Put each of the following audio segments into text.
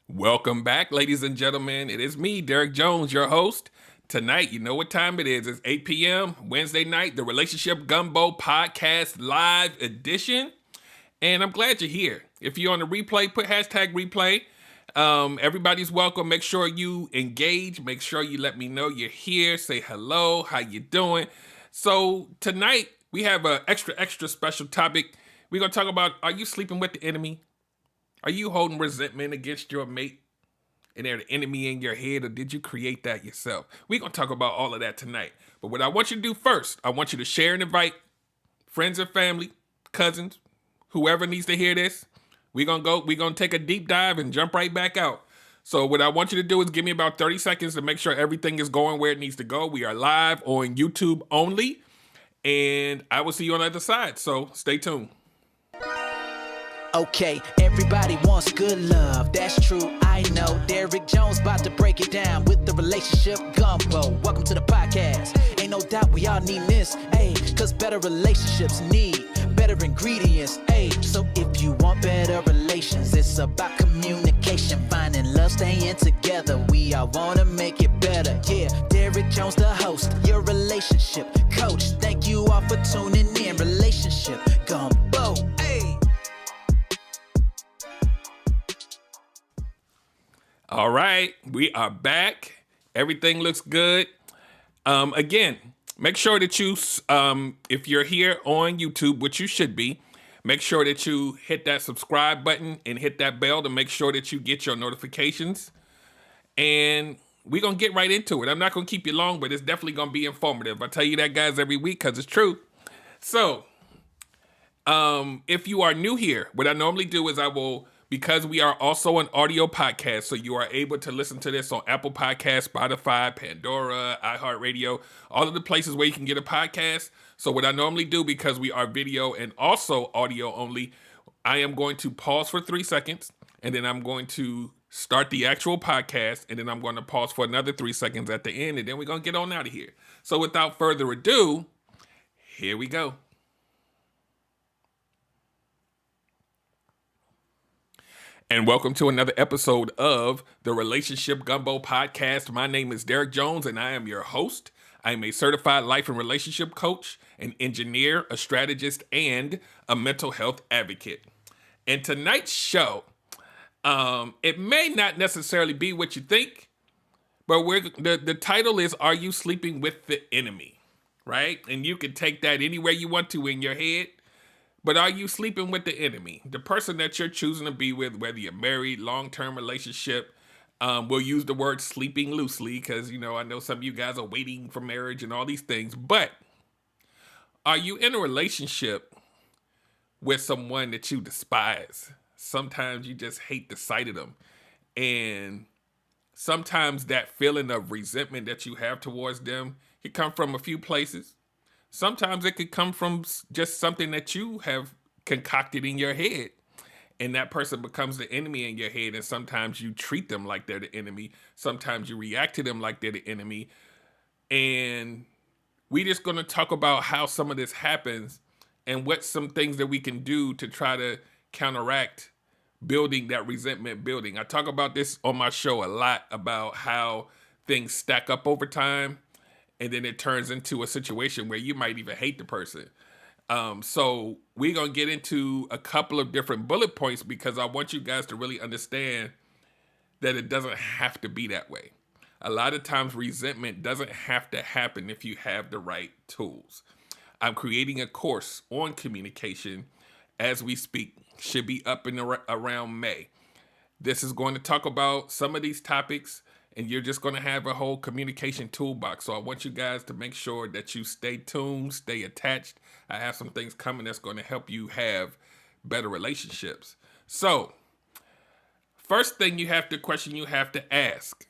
Welcome back, ladies and gentlemen. It is me, Derek Jones, your host. Tonight, you know what time it is. It's 8 p.m. Wednesday night, the Relationship Gumbo Podcast Live Edition. And I'm glad you're here. If you're on the replay, put hashtag replay. Everybody's welcome. Make sure you engage. Make sure you let me know you're here. Say hello. How you doing? So tonight, we have an extra special topic. We're going to talk about, are you sleeping with the enemy? Are you holding resentment against your mate and they're the enemy in your head, or did you create that yourself? We're going to talk about all of that tonight. But what I want you to do first, I want you to share and invite friends and family, cousins, whoever needs to hear this. We're going to take a deep dive and jump right back out. So what I want you to do is give me about 30 seconds to make sure everything is going where it needs to go. We are live on YouTube only, and I will see you on the other side. So stay tuned. Okay, everybody wants good love, that's true, I know. Derek Jones about to break it down with the Relationship Gumbo. Welcome to the podcast. Ain't no doubt we all need this, ayy, cause better relationships need better ingredients, ayy. So if you want better relations, it's about communication, finding love, staying together. We all wanna make it better, yeah. Derek Jones, the host, your relationship coach. Thank you all for tuning in. Relationship Gumbo, ayy. All right, we are back. Everything looks good. Again, make sure that you, if you're here on YouTube, which you should be, make sure that you hit that subscribe button and hit that bell to make sure that you get your notifications. And we're going to get right into it. I'm not going to keep you long, but it's definitely going to be informative. I tell you that, guys, every week because it's true. So, if you are new here, what I normally do is because we are also an audio podcast, so you are able to listen to this on Apple Podcasts, Spotify, Pandora, iHeartRadio, all of the places where you can get a podcast. So what I normally do, because we are video and also audio only, I am going to pause for 3 seconds, and then I'm going to start the actual podcast, and then I'm going to pause for another 3 seconds at the end, and then we're going to get on out of here. So without further ado, here we go. And welcome to another episode of the Relationship Gumbo Podcast. My name is Derek Jones, and I am your host. I am a certified life and relationship coach, an engineer, a strategist, and a mental health advocate. And tonight's show, it may not necessarily be what you think, but the title is, Are You Sleeping with the Enemy? Right? And you can take that anywhere you want to in your head. But are you sleeping with the enemy? The person that you're choosing to be with, whether you're married, long-term relationship, we'll use the word sleeping loosely because, I know some of you guys are waiting for marriage and all these things. But are you in a relationship with someone that you despise? Sometimes you just hate the sight of them. And sometimes that feeling of resentment that you have towards them can come from a few places. Sometimes it could come from just something that you have concocted in your head, and that person becomes the enemy in your head. And sometimes you treat them like they're the enemy. Sometimes you react to them like they're the enemy. And we're just going to talk about how some of this happens and what some things that we can do to try to counteract building that resentment building. I talk about this on my show a lot, about how things stack up over time. And then it turns into a situation where you might even hate the person. So we're going to get into a couple of different bullet points because I want you guys to really understand that it doesn't have to be that way. A lot of times resentment doesn't have to happen if you have the right tools. I'm creating a course on communication as we speak. Should be up in around May. This is going to talk about some of these topics, and you're just going to have a whole communication toolbox. So I want you guys to make sure that you stay tuned, stay attached. I have some things coming that's going to help you have better relationships. So, first thing you have to ask,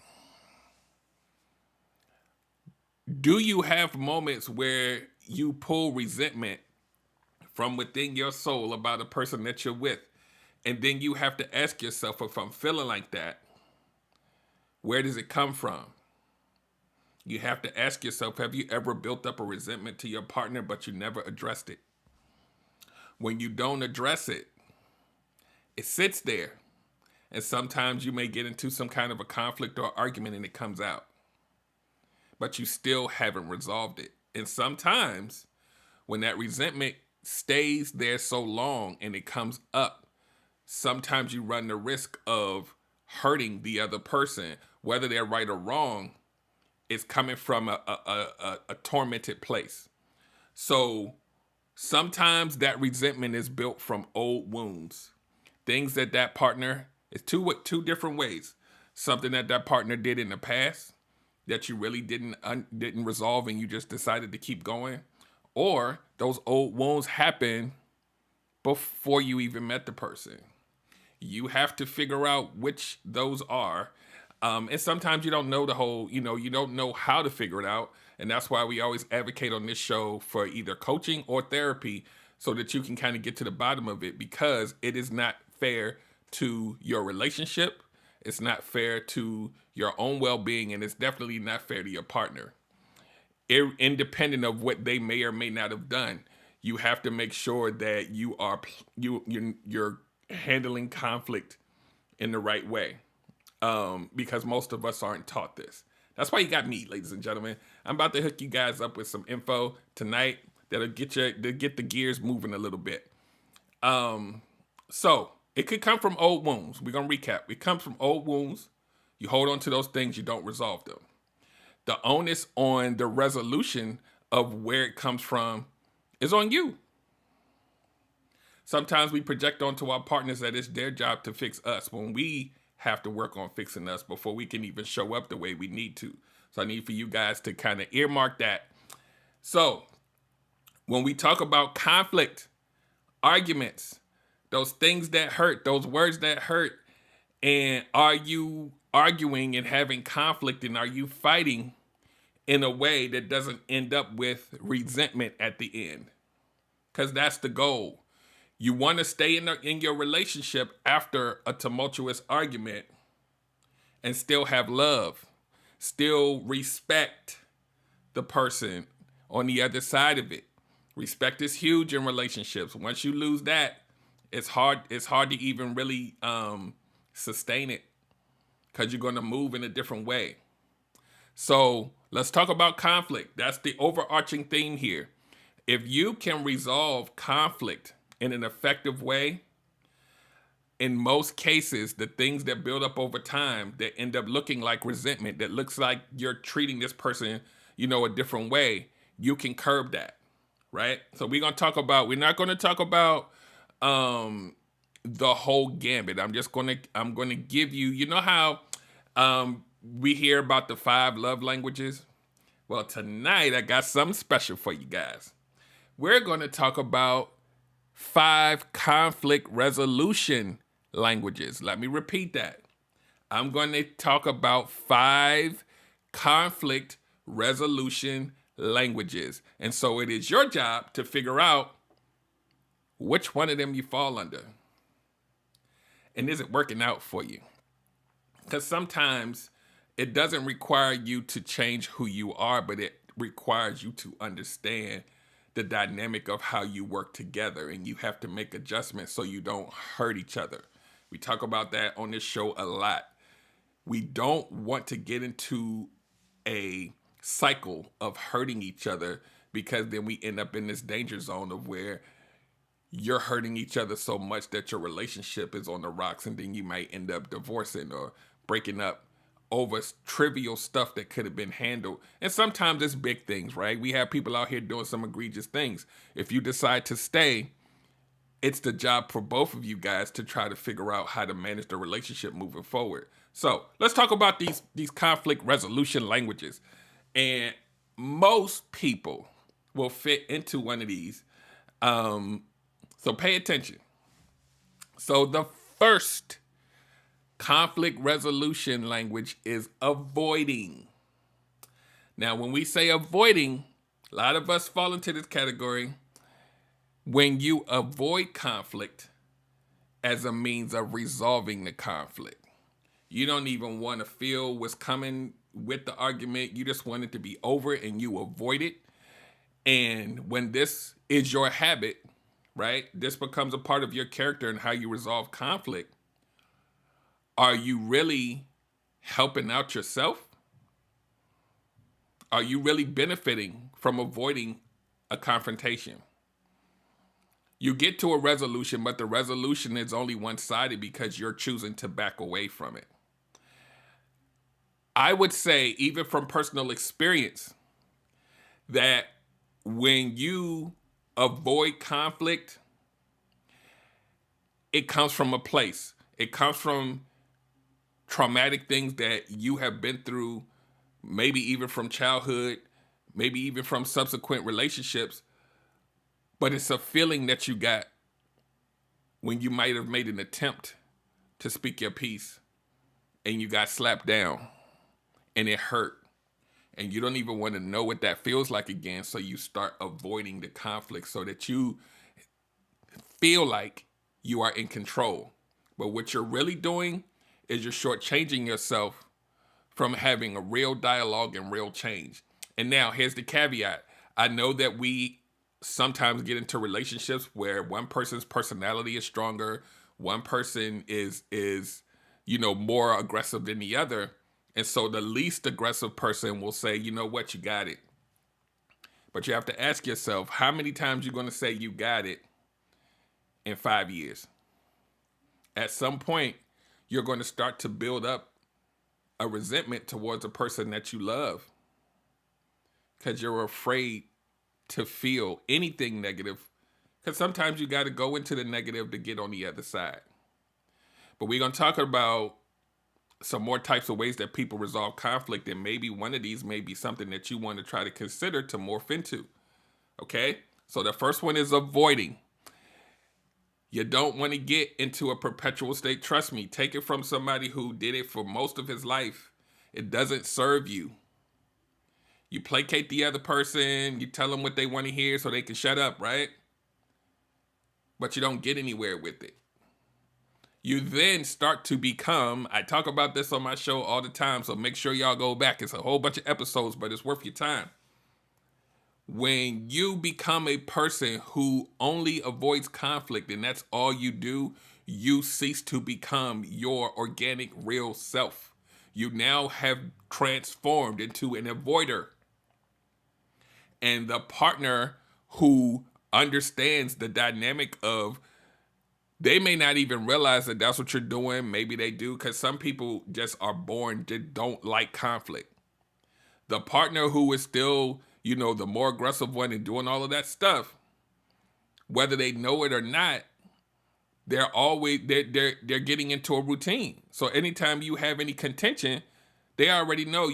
do you have moments where you pull resentment from within your soul about a person that you're with? And then you have to ask yourself, if I'm feeling like that, where does it come from? You have to ask yourself, have you ever built up a resentment to your partner, but you never addressed it? When you don't address it, it sits there. And sometimes you may get into some kind of a conflict or argument and it comes out, but you still haven't resolved it. And sometimes when that resentment stays there so long and it comes up, sometimes you run the risk of hurting the other person, whether they're right or wrong. It's coming from a tormented place. So sometimes that resentment is built from old wounds, things that partner, it's two different ways. Something that partner did in the past that you really didn't resolve and you just decided to keep going, or those old wounds happen before you even met the person. You have to figure out which those are. And sometimes you don't know the whole, you don't know how to figure it out. And that's why we always advocate on this show for either coaching or therapy so that you can kind of get to the bottom of it, because it is not fair to your relationship. It's not fair to your own well-being, and it's definitely not fair to your partner. Independent of what they may or may not have done, you have to make sure that you're handling conflict in the right way, because most of us aren't taught this. That's why you got me, ladies and gentlemen. I'm about to hook you guys up with some info tonight that'll get the gears moving a little bit. So it could come from old wounds. We're gonna recap. It comes from old wounds. You hold on to those things, you don't resolve them. The onus on the resolution of where it comes from is on you. Sometimes we project onto our partners that it's their job to fix us when we have to work on fixing us before we can even show up the way we need to. So I need for you guys to kind of earmark that. So when we talk about conflict, arguments, those things that hurt, those words that hurt, and are you arguing and having conflict, and are you fighting in a way that doesn't end up with resentment at the end? Because that's the goal. You want to stay in your relationship after a tumultuous argument and still have love, still respect the person on the other side of it. Respect is huge in relationships. Once you lose that, it's hard to even really sustain it, because you're going to move in a different way. So let's talk about conflict. That's the overarching theme here. If you can resolve conflict in an effective way, in most cases, the things that build up over time that end up looking like resentment, that looks like you're treating this person, a different way, you can curb that, right? So we're not going to talk about the whole gambit. I'm going to give you, how we hear about the 5 love languages? Well, tonight I got something special for you guys. We're going to talk about 5 conflict resolution languages. Let me repeat that. I'm going to talk about 5 conflict resolution languages. And so it is your job to figure out which one of them you fall under. And is it working out for you? Because sometimes it doesn't require you to change who you are, but it requires you to understand the dynamic of how you work together, and you have to make adjustments so you don't hurt each other. We talk about that on this show a lot. We don't want to get into a cycle of hurting each other, because then we end up in this danger zone of where you're hurting each other so much that your relationship is on the rocks, and then you might end up divorcing or breaking up over trivial stuff that could have been handled. And sometimes it's big things, right? We have people out here doing some egregious things. If you decide to stay, it's the job for both of you guys to try to figure out how to manage the relationship moving forward. So let's talk about these conflict resolution languages. And most people will fit into one of these. So pay attention. So the first conflict resolution language is avoiding. Now, when we say avoiding, a lot of us fall into this category. When you avoid conflict as a means of resolving the conflict, you don't even want to feel what's coming with the argument. You just want it to be over and you avoid it. And when this is your habit, right, this becomes a part of your character and how you resolve conflict. Are you really helping out yourself? Are you really benefiting from avoiding a confrontation? You get to a resolution, but the resolution is only one-sided because you're choosing to back away from it. I would say, even from personal experience, that when you avoid conflict, it comes from a place. It comes from traumatic things that you have been through, maybe even from childhood, maybe even from subsequent relationships. But it's a feeling that you got when you might have made an attempt to speak your piece and you got slapped down and it hurt. And you don't even want to know what that feels like again. So you start avoiding the conflict so that you feel like you are in control. But what you're really doing is you're shortchanging yourself from having a real dialogue and real change. And now here's the caveat. I know that we sometimes get into relationships where one person's personality is stronger, one person is more aggressive than the other. And so the least aggressive person will say, you know what, you got it. But you have to ask yourself, how many times you're going to say you got it in 5 years? At some point, you're going to start to build up a resentment towards a person that you love because you're afraid to feel anything negative, because sometimes you got to go into the negative to get on the other side. But we're going to talk about some more types of ways that people resolve conflict, and maybe one of these may be something that you want to try to consider to morph into. Okay? So the first one is avoiding. You don't want to get into a perpetual state. Trust me, take it from somebody who did it for most of his life. It doesn't serve you. You placate the other person, you tell them what they want to hear so they can shut up, right? But you don't get anywhere with it. You then start to become, I talk about this on my show all the time, so make sure y'all go back. It's a whole bunch of episodes, but it's worth your time. When you become a person who only avoids conflict and that's all you do, you cease to become your organic, real self. You now have transformed into an avoider. And the partner who understands the dynamic of, they may not even realize that that's what you're doing. Maybe they do, because some people just are born to don't like conflict. The partner who is still, the more aggressive one and doing all of that stuff, whether they know it or not, they're getting into a routine. So anytime you have any contention, they already know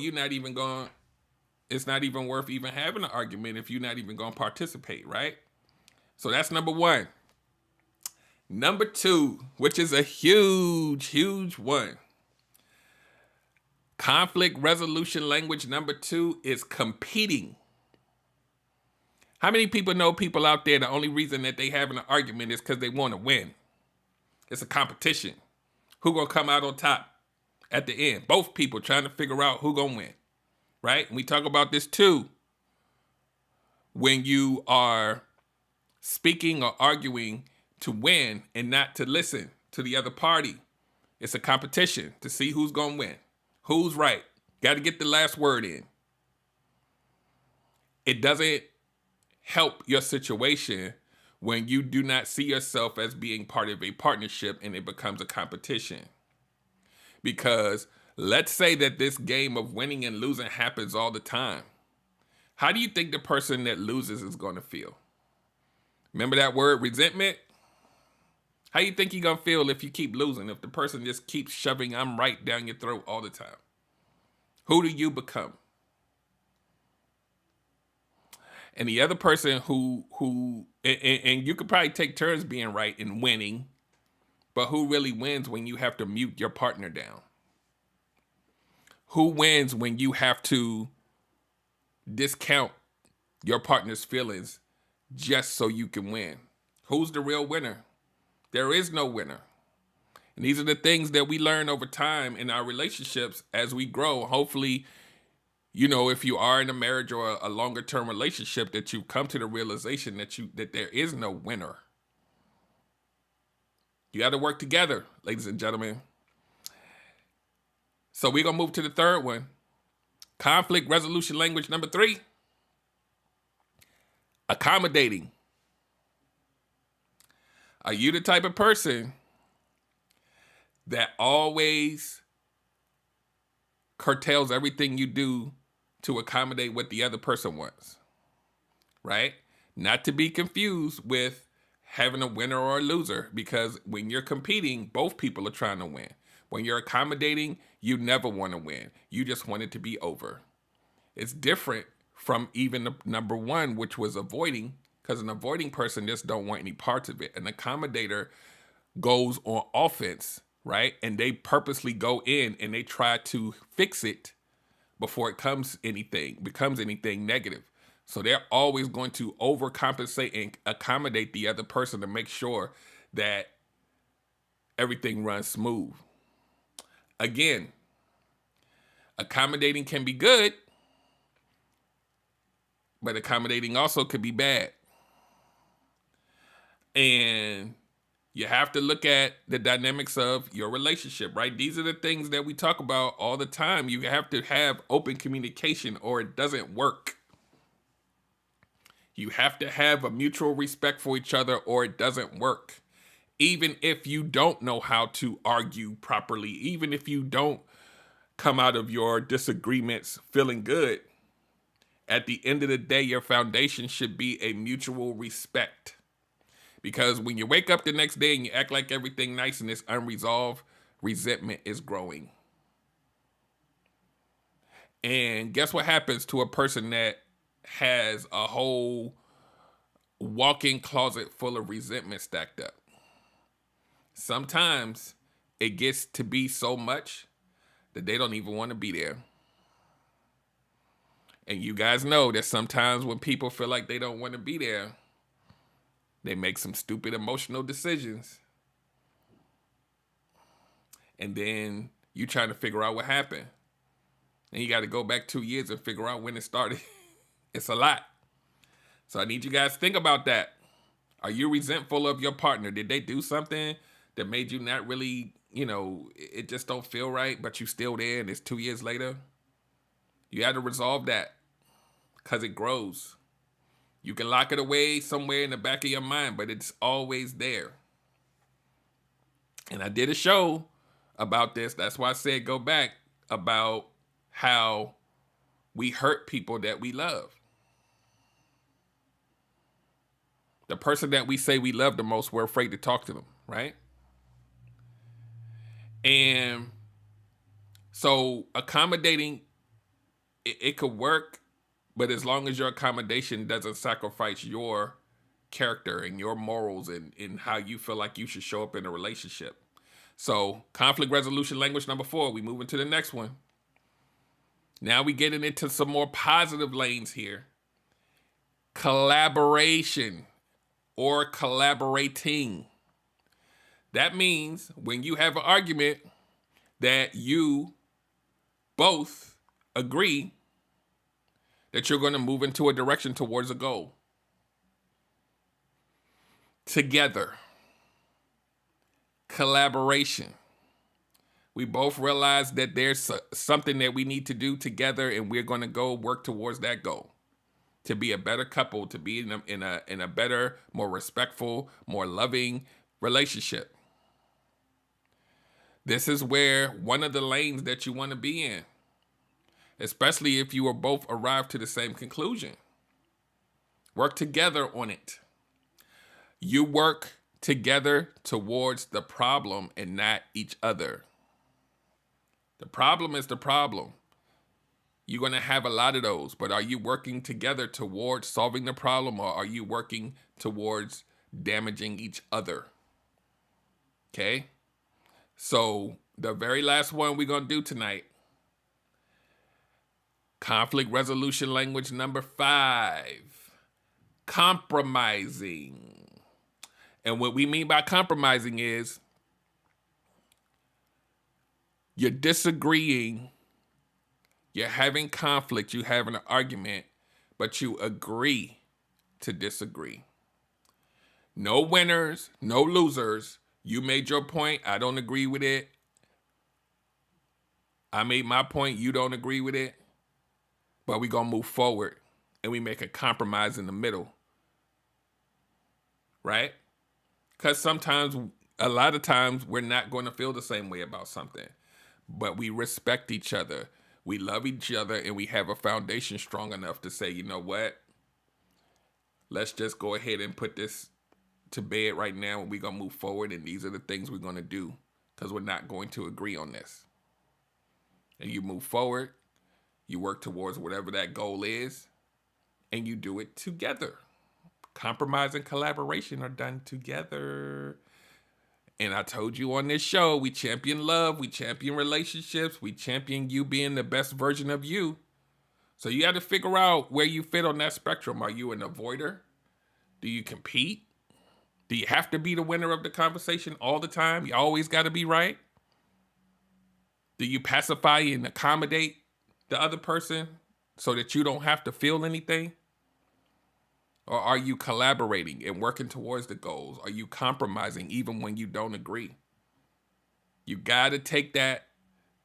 it's not even worth even having an argument if you're not even going to participate, right? So that's number one. Number two, which is a huge, huge one. Conflict resolution language number two is competing. How many people know people out there, the only reason that they having an argument is because they want to win? It's a competition. Who gonna come out on top at the end? Both people trying to figure out who gonna win, right? And we talk about this too. When you are speaking or arguing to win and not to listen to the other party, it's a competition to see who's gonna win, who's right. Got to get the last word in. It doesn't help your situation when you do not see yourself as being part of a partnership and it becomes a competition. Because let's say that this game of winning and losing happens all the time. How do you think the person that loses is going to feel? Remember that word, resentment? How you think you're going to feel if you keep losing, if the person just keeps shoving I'm right down your throat all the time? Who do you become? And the other person who you could probably take turns being right and winning, but who really wins when you have to mute your partner down? Who wins when you have to discount your partner's feelings just so you can win? Who's the real winner? There is no winner. And these are the things that we learn over time in our relationships as we grow. Hopefully, if you are in a marriage or a longer term relationship, that you come to the realization that there is no winner. You got to work together, ladies and gentlemen. So we're going to move to the third one. Conflict resolution language number 3. Accommodating. Are you the type of person that always curtails everything you do to accommodate what the other person wants? Right? Not to be confused with having a winner or a loser, because when you're competing, both people are trying to win. When you're accommodating, you never want to win. You just want it to be over. It's different from even the number 1, which was avoiding, because an avoiding person just don't want any parts of it. An accommodator goes on offense, right? And they purposely go in and they try to fix it before it becomes anything negative. So they're always going to overcompensate and accommodate the other person to make sure that everything runs smooth. Again, accommodating can be good, but accommodating also could be bad. And you have to look at the dynamics of your relationship, right? These are the things that we talk about all the time. You have to have open communication or it doesn't work. You have to have a mutual respect for each other or it doesn't work. Even if you don't know how to argue properly, even if you don't come out of your disagreements feeling good, at the end of the day, your foundation should be a mutual respect. Because when you wake up the next day and you act like everything nice and it's unresolved, resentment is growing. And guess what happens to a person that has a whole walk-in closet full of resentment stacked up? Sometimes it gets to be so much that they don't even want to be there. And you guys know that sometimes when people feel like they don't want to be there, they make some stupid emotional decisions. And then you trying to figure out what happened. And you got to go back 2 years and figure out when it started. It's a lot. So I need you guys to think about that. Are you resentful of your partner? Did they do something that made you not really, it just don't feel right, but you still there and it's 2 years later? You have to resolve that because it grows. You can lock it away somewhere in the back of your mind, but it's always there. And I did a show about this. That's why I said go back, about how we hurt people that we love. The person that we say we love the most, we're afraid to talk to them, right? And so accommodating, it could work, but as long as your accommodation doesn't sacrifice your character and your morals and how you feel like you should show up in a relationship. So conflict resolution language number 4, we move into the next one. Now we getting into some more positive lanes here. Collaboration or collaborating. That means when you have an argument that you both agree that you're going to move into a direction towards a goal. Together. Collaboration. We both realize that there's something that we need to do together and we're going to go work towards that goal. To be a better couple, to be in a better, more respectful, more loving relationship. This is where one of the lanes that you want to be in. Especially if you are both arrived to the same conclusion. Work together on it. You work together towards the problem and not each other. The problem is the problem. You're going to have a lot of those, but are you working together towards solving the problem, or are you working towards damaging each other? Okay? So the very last one we're going to do tonight, conflict resolution language number 5, compromising. And what we mean by compromising is you're disagreeing, you're having conflict, you're having an argument, but you agree to disagree. No winners, no losers. You made your point, I don't agree with it. I made my point, you don't agree with it, but we gonna move forward and we make a compromise in the middle, right? Because a lot of times, we're not going to feel the same way about something, but we respect each other. We love each other, and we have a foundation strong enough to say, you know what? Let's just go ahead and put this to bed right now, and we're going to move forward, and these are the things we're going to do because we're not going to agree on this. And you move forward, you work towards whatever that goal is, and you do it together. Compromise and collaboration are done together. And I told you on this show, we champion love, we champion relationships, we champion you being the best version of you. So you got to figure out where you fit on that spectrum. Are you an avoider? Do you compete? Do you have to be the winner of the conversation all the time? You always got to be right? Do you pacify and accommodate the other person so that you don't have to feel anything? Or are you collaborating and working towards the goals? Are you compromising even when you don't agree? You got to take that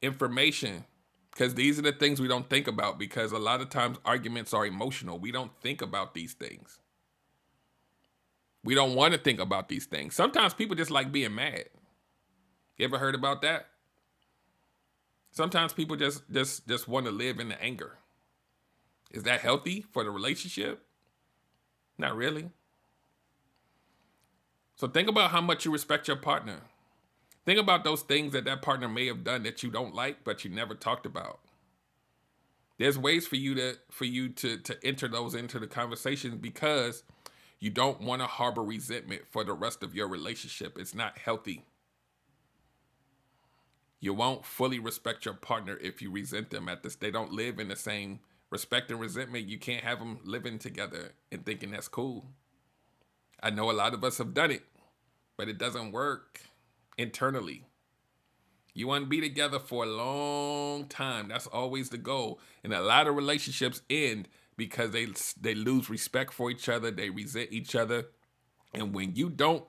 information, because these are the things we don't think about, because a lot of times arguments are emotional. We don't think about these things. We don't want to think about these things. Sometimes people just like being mad. You ever heard about that? Sometimes people just want to live in the anger. Is that healthy for the relationship? Not really. So think about how much you respect your partner. Think about those things that partner may have done that you don't like, but you never talked about. There's ways for you to enter those into the conversation, because you don't want to harbor resentment for the rest of your relationship. It's not healthy. You won't fully respect your partner if you resent them they don't live in the same respect and resentment. You can't have them living together and thinking that's cool. I know a lot of us have done it, but it doesn't work internally. You want to be together for a long time. That's always the goal. And a lot of relationships end because they lose respect for each other. They resent each other. And when you don't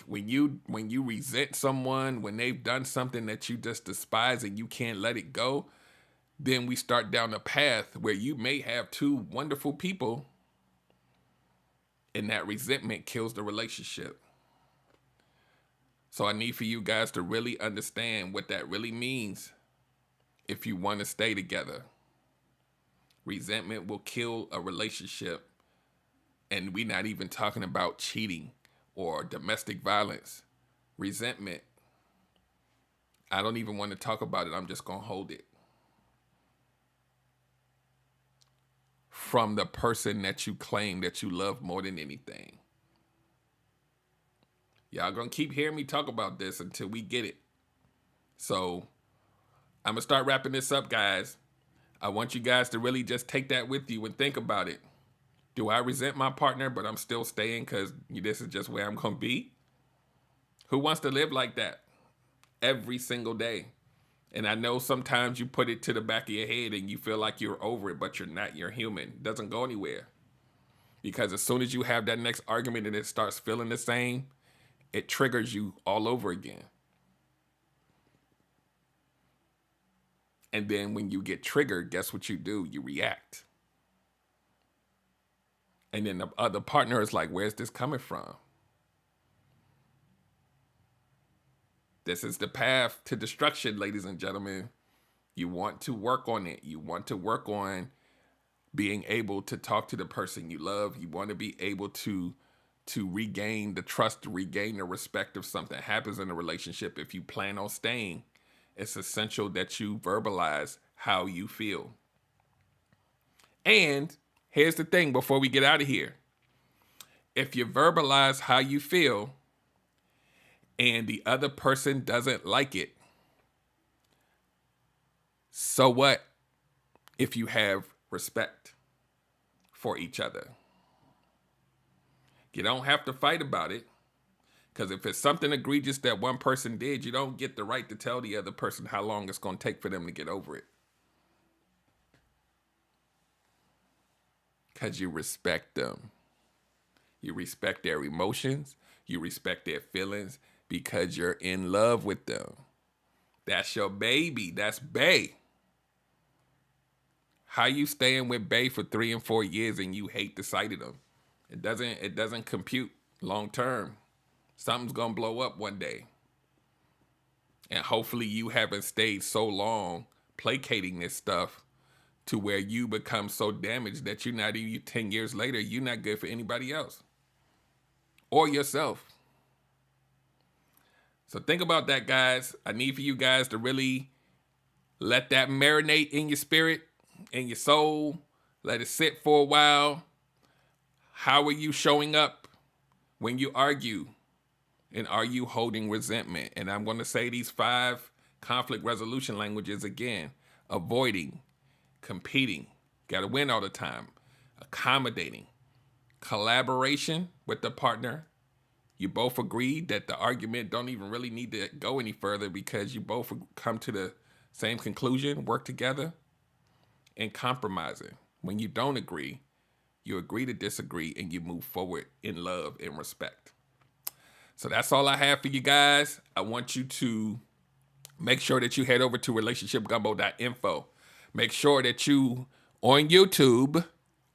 when you resent someone, when they've done something that you just despise and you can't let it go, then we start down a path where you may have two wonderful people and that resentment kills the relationship. So I need for you guys to really understand what that really means if you want to stay together. Resentment will kill a relationship. And we're not even talking about cheating or domestic violence. Resentment, I don't even want to talk about it. I'm just going to hold it. From the person that you claim that you love more than anything. Y'all gonna keep hearing me talk about this until we get it. So I'm gonna start wrapping this up, guys. I want you guys to really just take that with you and think about it. Do I resent my partner, but I'm still staying because this is just where I'm gonna be? Who wants to live like that every single day? And I know sometimes you put it to the back of your head and you feel like you're over it, but you're not. You're human. It doesn't go anywhere. Because as soon as you have that next argument and it starts feeling the same, it triggers you all over again. And then when you get triggered, guess what you do? You react. And then the other partner is like, where's this coming from? This is the path to destruction, ladies and gentlemen. You want to work on it. You want to work on being able to talk to the person you love. You want to be able to regain the trust, to regain the respect if something happens in a relationship. If you plan on staying, it's essential that you verbalize how you feel. And here's the thing before we get out of here. If you verbalize how you feel and the other person doesn't like it, so what if you have respect for each other? You don't have to fight about it, because if it's something egregious that one person did, you don't get the right to tell the other person how long it's going to take for them to get over it. Because you respect them. You respect their emotions. You respect their feelings because you're in love with them. That's your baby. That's bae. How you staying with bae for 3 and 4 years and you hate the sight of them? It doesn't compute long term. Something's gonna blow up one day. And hopefully you haven't stayed so long placating this stuff to where you become so damaged that you're not even 10 years later, you're not good for anybody else or yourself. So think about that, guys. I need for you guys to really let that marinate in your spirit, in your soul. Let it sit for a while. How are you showing up when you argue? And are you holding resentment? And I'm going to say these 5 conflict resolution languages again. Avoiding, competing, got to win all the time, accommodating, collaboration with the partner. You both agree that the argument don't even really need to go any further because you both come to the same conclusion, work together, and compromising. When you don't agree, you agree to disagree and you move forward in love and respect. So that's all I have for you guys. I want you to make sure that you head over to relationshipgumbo.info. Make sure that you on YouTube,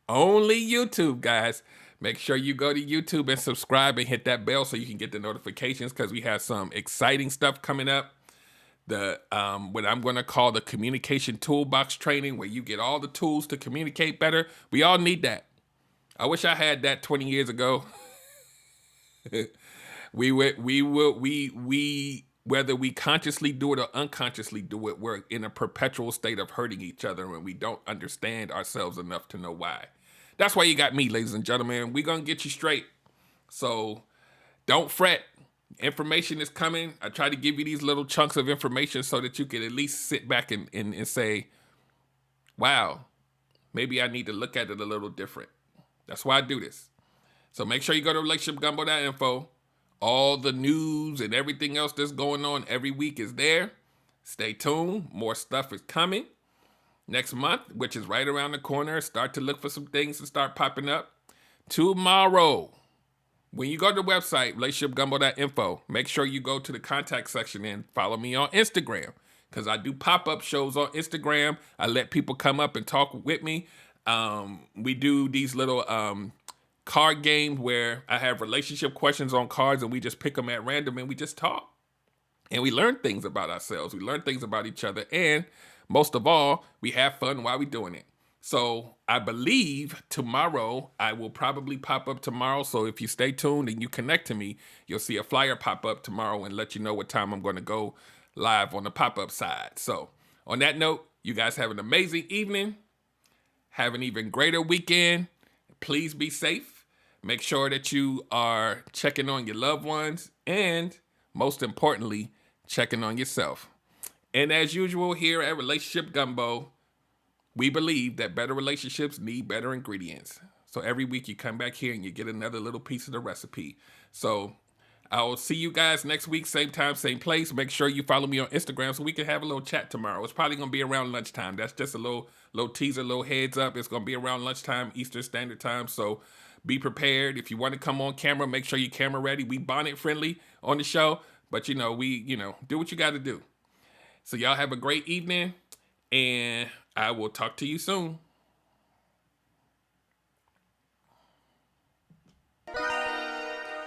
only YouTube, guys. Make sure you go to YouTube and subscribe and hit that bell so you can get the notifications because we have some exciting stuff coming up. The what I'm going to call the communication toolbox training, where you get all the tools to communicate better. We all need that. I wish I had that 20 years ago. We whether we consciously do it or unconsciously do it, we're in a perpetual state of hurting each other when we don't understand ourselves enough to know why. That's why you got me, ladies and gentlemen. We're going to get you straight. So don't fret. Information is coming. I try to give you these little chunks of information so that you can at least sit back and say, wow, maybe I need to look at it a little different. That's why I do this. So make sure you go to relationshipgumbo.info. All the news and everything else that's going on every week is there. Stay tuned. More stuff is coming. Next month, which is right around the corner, start to look for some things to start popping up. Tomorrow, when you go to the website, relationshipgumbo.info, make sure you go to the contact section and follow me on Instagram because I do pop-up shows on Instagram. I let people come up and talk with me. We do these little card games where I have relationship questions on cards and we just pick them at random and we just talk. And we learn things about ourselves. We learn things about each other. And most of all, we have fun while we're doing it. So I believe tomorrow, I will probably pop up tomorrow. So if you stay tuned and you connect to me, you'll see a flyer pop up tomorrow and let you know what time I'm going to go live on the pop-up side. So on that note, you guys have an amazing evening. Have an even greater weekend. Please be safe. Make sure that you are checking on your loved ones and, most importantly, checking on yourself. And as usual here at Relationship Gumbo, we believe that better relationships need better ingredients. So every week you come back here and you get another little piece of the recipe. So I'll see you guys next week, same time, same place. Make sure you follow me on Instagram so we can have a little chat tomorrow. It's probably going to be around lunchtime. That's just a little teaser, little heads up. It's going to be around lunchtime, Eastern Standard Time. So be prepared. If you want to come on camera, make sure you're camera ready. We bonnet friendly on the show, but do what you got to do. So y'all have a great evening, and I will talk to you soon.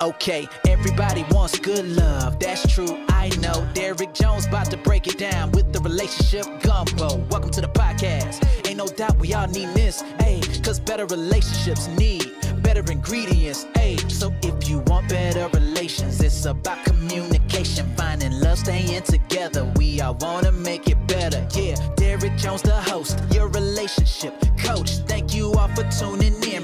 Okay, everybody wants good love, that's true, I know. Derrick Jones about to break it down with the Relationship Gumbo. Welcome to the podcast. Ain't no doubt we all need this, cause better relationships need better ingredients, so if you want better relations, it's about communication, finding love, staying together. We all wanna make it better, Derrick Jones the host, your relationship coach. Thank you all for tuning in.